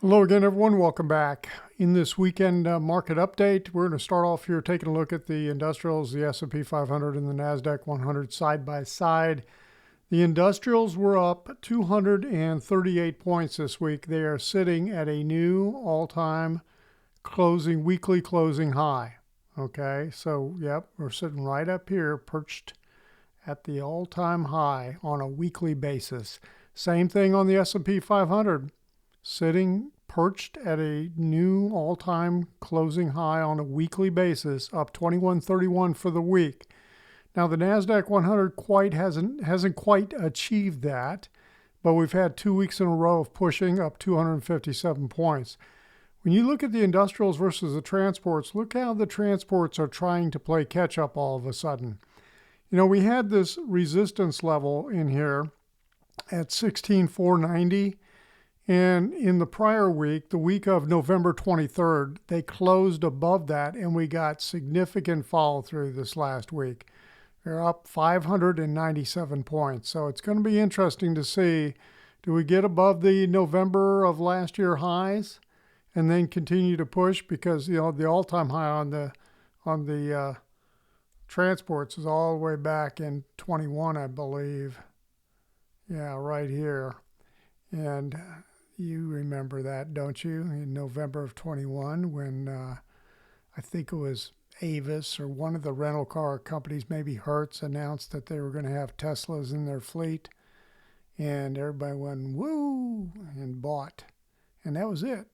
Hello again, everyone. Welcome back. In this weekend market update, we're going to start off here taking a look at the industrials, the S&P 500 and the NASDAQ 100 side by side. The industrials were up 238 points this week. They are sitting at a new all-time weekly closing high. Okay, so yep, we're sitting right up here, perched at the all-time high on a weekly basis. Same thing on the S&P 500. Sitting perched at a new all-time closing high on a weekly basis, up 21.31 for the week. Now the NASDAQ 100 hasn't quite achieved that, but we've had 2 weeks in a row of pushing up 257 points. When you look at the industrials versus the transports, look how the transports are trying to play catch up all of a sudden. You know, we had this resistance level in here at 16,490. And in the prior week, the week of November 23rd, they closed above that, and we got significant follow through this last week. They're up 597 points. So it's going to be interesting to see, do we get above the November of last year highs and then continue to push? Because, you know, the all-time high on the transports is all the way back in 21, I believe. Yeah, right here. And you remember that, don't you? In November of 21, when I think it was Avis or one of the rental car companies, maybe Hertz, announced that they were going to have Teslas in their fleet. And everybody went, woo, and bought. And that was it.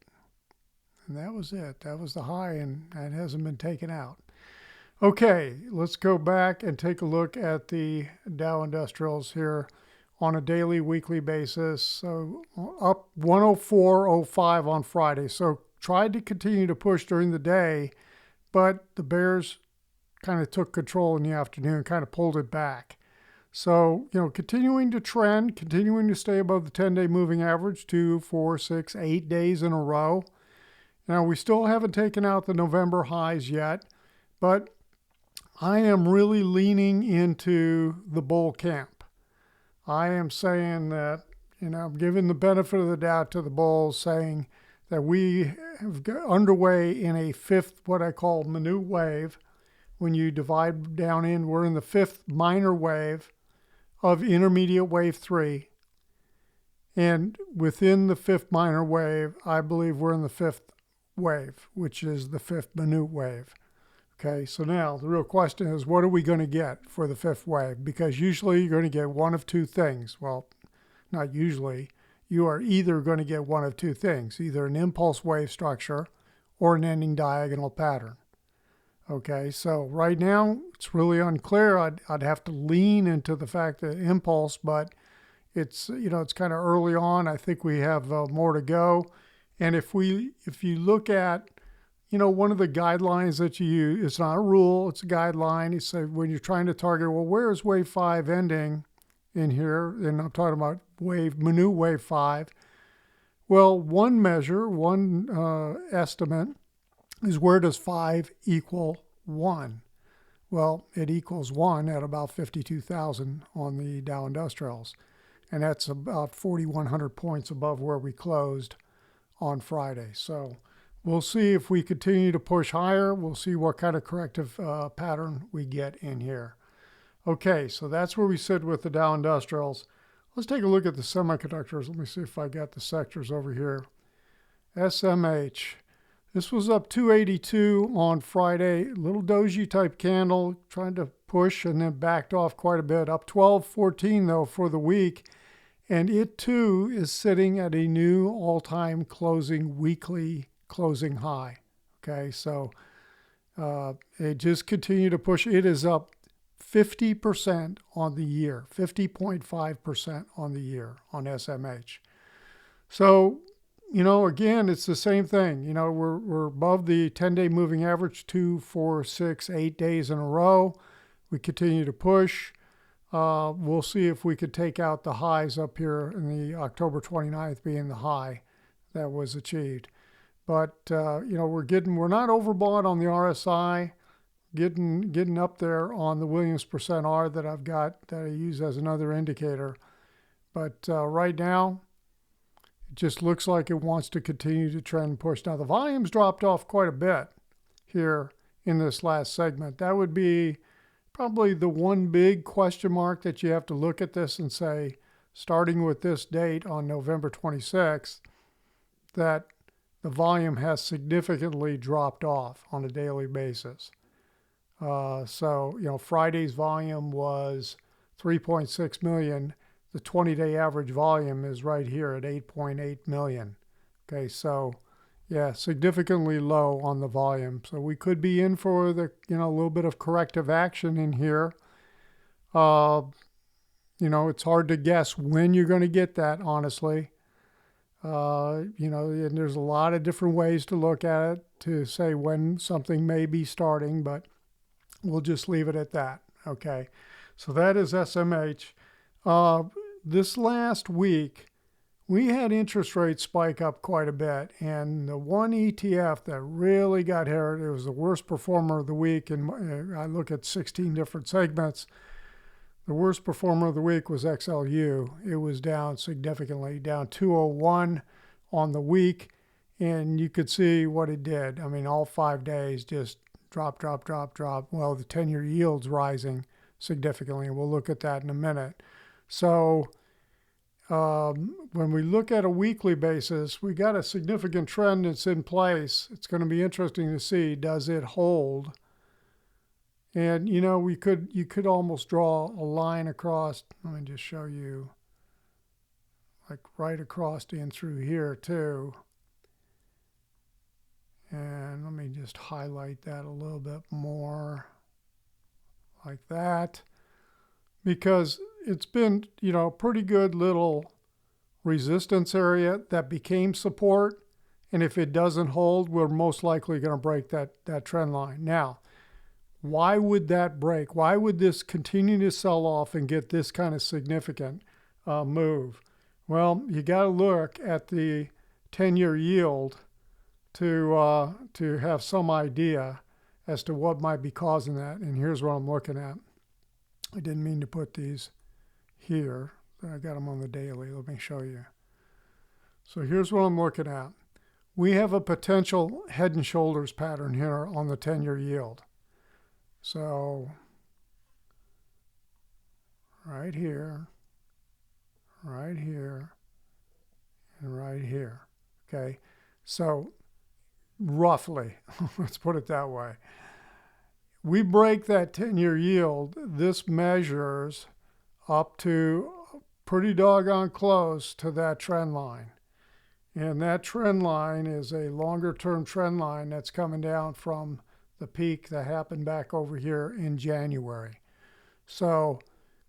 And that was it. That was the high, and that hasn't been taken out. Okay, let's go back and take a look at the Dow Industrials here on a daily, weekly basis. So up 104.05 on Friday. So tried to continue to push during the day, but the bears kind of took control in the afternoon, kind of pulled it back. So, you know, continuing to trend, continuing to stay above the 10-day moving average, 2, 4, 6, 8 days in a row. Now, we still haven't taken out the November highs yet, but I am really leaning into the bull camp. I am saying that, you know, I'm giving the benefit of the doubt to the bulls, saying that we have got underway in a fifth, what I call minute wave. When you divide down in, we're in the fifth minor wave of intermediate wave 3. And within the fifth minor wave, I believe we're in the fifth wave, which is the fifth minute wave. Okay, so now the real question is, what are we going to get for the fifth wave? Because usually you're going to get one of two things. Well, not usually. You are either going to get one of two things, either an impulse wave structure or an ending diagonal pattern. Okay, so right now it's really unclear. I'd have to lean into the fact that impulse, but it's, you know, it's kind of early on. I think we have more to go. And if you look at, you know, one of the guidelines that you use, it's not a rule, it's a guideline. You say when you're trying to target, well, where is wave 5 ending in here? And I'm talking about minute wave 5. Well, one measure, one estimate is, where does 5 equal 1? Well, it equals 1 at about 52,000 on the Dow Industrials. And that's about 4,100 points above where we closed on Friday. So we'll see if we continue to push higher. We'll see what kind of corrective pattern we get in here. Okay, so that's where we sit with the Dow Industrials. Let's take a look at the semiconductors. Let me see if I got the sectors over here. SMH. This was up 282 on Friday. Little doji type candle, trying to push and then backed off quite a bit. Up 12.14 though for the week. And it too is sitting at a new all-time weekly closing high. Okay, so it just continued to push. It is up 50% on the year, 50.5% on the year on SMH. So, you know, again, it's the same thing. You know, we're above the 10-day moving average, 2, 4, 6, 8 days in a row. We continue to push. We'll see if we could take out the highs up here in the October 29th being the high that was achieved. But, you know, we're not overbought on the RSI, getting up there on the Williams percent R that I've got, that I use as another indicator. But right now, it just looks like it wants to continue to trend and push. Now, the volume's dropped off quite a bit here in this last segment. That would be probably the one big question mark that you have to look at this and say, starting with this date on November 26th, that the volume has significantly dropped off on a daily basis. So, Friday's volume was 3.6 million. The 20-day average volume is right here at 8.8 million. Okay, so yeah, significantly low on the volume. So we could be in for the, a little bit of corrective action in here. It's hard to guess when you're going to get that, honestly. And there's a lot of different ways to look at it to say when something may be starting, but we'll just leave it at that. Okay, so that is SMH. This last week, we had interest rates spike up quite a bit, and the one ETF that really got hurt, it was the worst performer of the week, and I look at 16 different segments. The worst performer of the week was XLU. It was down significantly, down 201 on the week, and you could see what it did. I mean, all 5 days just drop. Well, the 10-year yield's rising significantly, and we'll look at that in a minute. So when we look at a weekly basis, we got a significant trend that's in place. It's going to be interesting to see, does it hold? And, you could almost draw a line across. Let me just show you, like right across in through here too. And let me just highlight that a little bit more like that, because it's been, pretty good little resistance area that became support. And if it doesn't hold, we're most likely going to break that trend line. Now, why would that break? Why would this continue to sell off and get this kind of significant move? Well, you got to look at the 10-year yield to have some idea as to what might be causing that. And here's what I'm looking at. I didn't mean to put these here. I got them on the daily. Let me show you. So here's what I'm looking at. We have a potential head and shoulders pattern here on the 10-year yield. So right here, and right here. Okay, so roughly, let's put it that way. We break that 10-year yield, this measures up to pretty doggone close to that trend line. And that trend line is a longer-term trend line that's coming down from the peak that happened back over here in January. So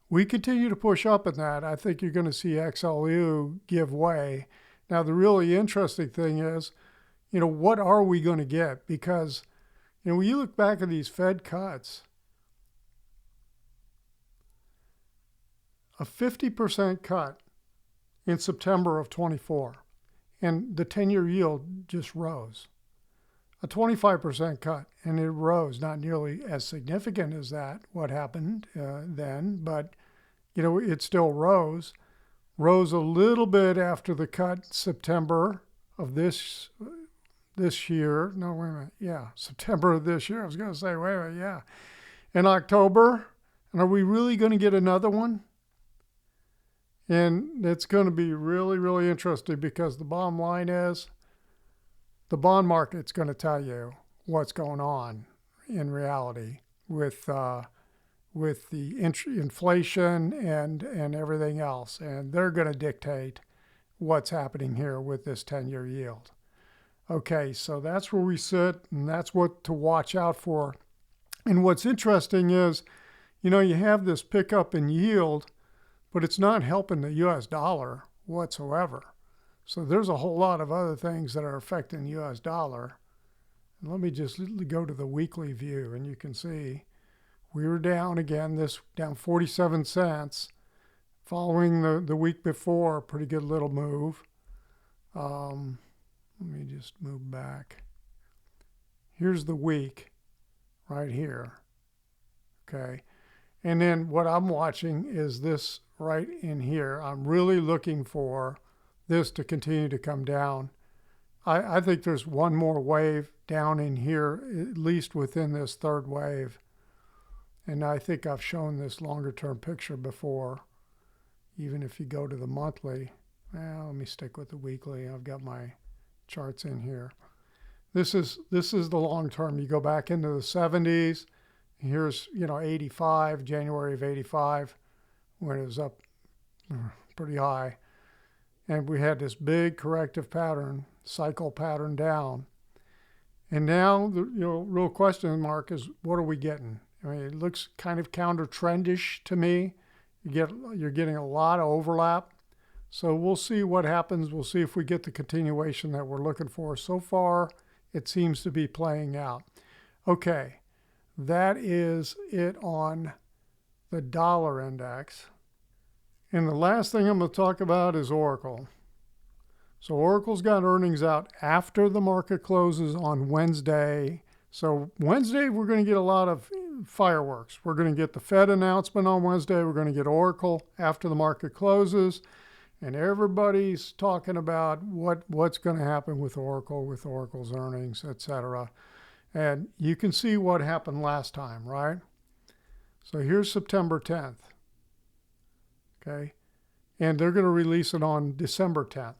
we continue to push up in that. I think you're going to see XLU give way. Now, the really interesting thing is, what are we going to get? Because, when you look back at these Fed cuts, a 50% cut in September of 24, and the 10-year yield just rose. A 25% cut, and it rose, not nearly as significant as that, what happened then, but, it still rose a little bit after the cut September of this year. No, wait a minute. Yeah, September of this year. I was going to say, wait a minute, yeah. In October, and are we really going to get another one? And it's going to be really, really interesting, because the bottom line is the bond market's going to tell you what's going on in reality with the inflation and everything else. And they're going to dictate what's happening here with this 10-year yield. Okay, so that's where we sit, and that's what to watch out for. And what's interesting is, you have this pickup in yield, but it's not helping the U.S. dollar whatsoever. So there's a whole lot of other things that are affecting the U.S. dollar. And let me just go to the weekly view, and you can see we were down again, down 47 cents, following the week before, pretty good little move. Let me just move back. Here's the week right here. Okay. And then what I'm watching is this right in here. I'm really looking for this to continue to come down. I think there's one more wave down in here, at least within this third wave. And I think I've shown this longer term picture before. Even if you go to the monthly, well, let me stick with the weekly. I've got my charts in here. This is the long term. You go back into the 70s. Here's 85, January of 85, when it was up pretty high. And we had this big corrective pattern, cycle pattern down. And now the real question mark is, what are we getting? I mean, it looks kind of counter-trendish to me. You're getting a lot of overlap. So we'll see what happens. We'll see if we get the continuation that we're looking for. So far, it seems to be playing out. Okay, that is it on the dollar index. And the last thing I'm going to talk about is Oracle. So Oracle's got earnings out after the market closes on Wednesday. So Wednesday, we're going to get a lot of fireworks. We're going to get the Fed announcement on Wednesday. We're going to get Oracle after the market closes. And everybody's talking about what's going to happen with Oracle's earnings, etc. And you can see what happened last time, right? So here's September 10th. Okay. And they're going to release it on December 10th.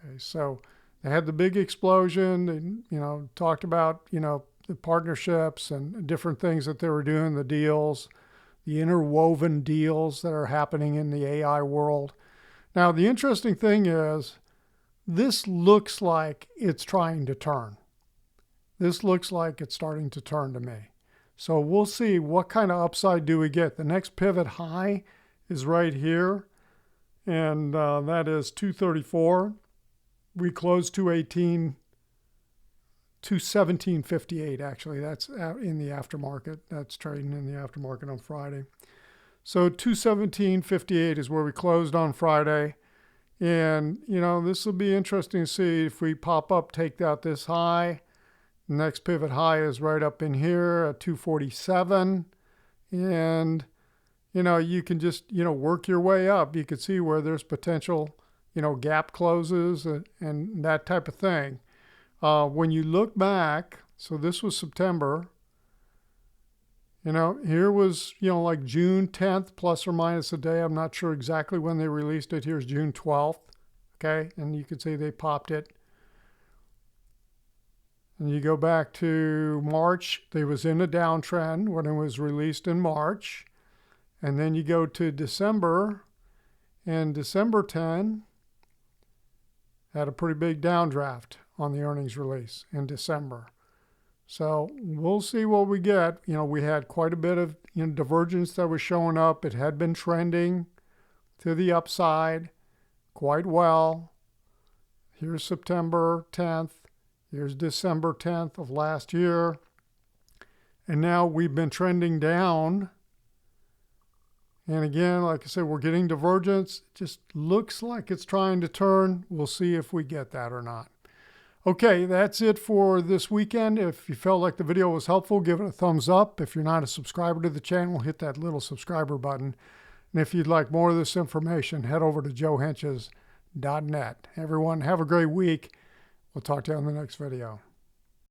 Okay. So they had the big explosion and, talked about, the partnerships and different things that they were doing, the deals, the interwoven deals that are happening in the AI world. Now, the interesting thing is this looks like it's trying to turn. This looks like it's starting to turn to me. So we'll see what kind of upside do we get. The next pivot high is right here, and that is 234. We closed 217.58 actually. That's out in the aftermarket. That's trading in the aftermarket on Friday. So 217.58 is where we closed on Friday. And, this will be interesting to see if we pop up, take out this high. The next pivot high is right up in here at 247. And, you can just, work your way up. You can see where there's potential, gap closes and that type of thing. When you look back, so this was September, here was, like June 10th, plus or minus a day. I'm not sure exactly when they released it. Here's June 12th. Okay. And you can see they popped it. And you go back to March, they was in a downtrend when it was released in March. And then you go to December, and December 10 had a pretty big downdraft on the earnings release in December. So we'll see what we get. We had quite a bit of divergence that was showing up. It had been trending to the upside quite well. Here's September 10th. Here's December 10th of last year. And now we've been trending down. And again, like I said, we're getting divergence. It just looks like it's trying to turn. We'll see if we get that or not. Okay, that's it for this weekend. If you felt like the video was helpful, give it a thumbs up. If you're not a subscriber to the channel, hit that little subscriber button. And if you'd like more of this information, head over to joehenches.net. Everyone, have a great week. We'll talk to you on the next video.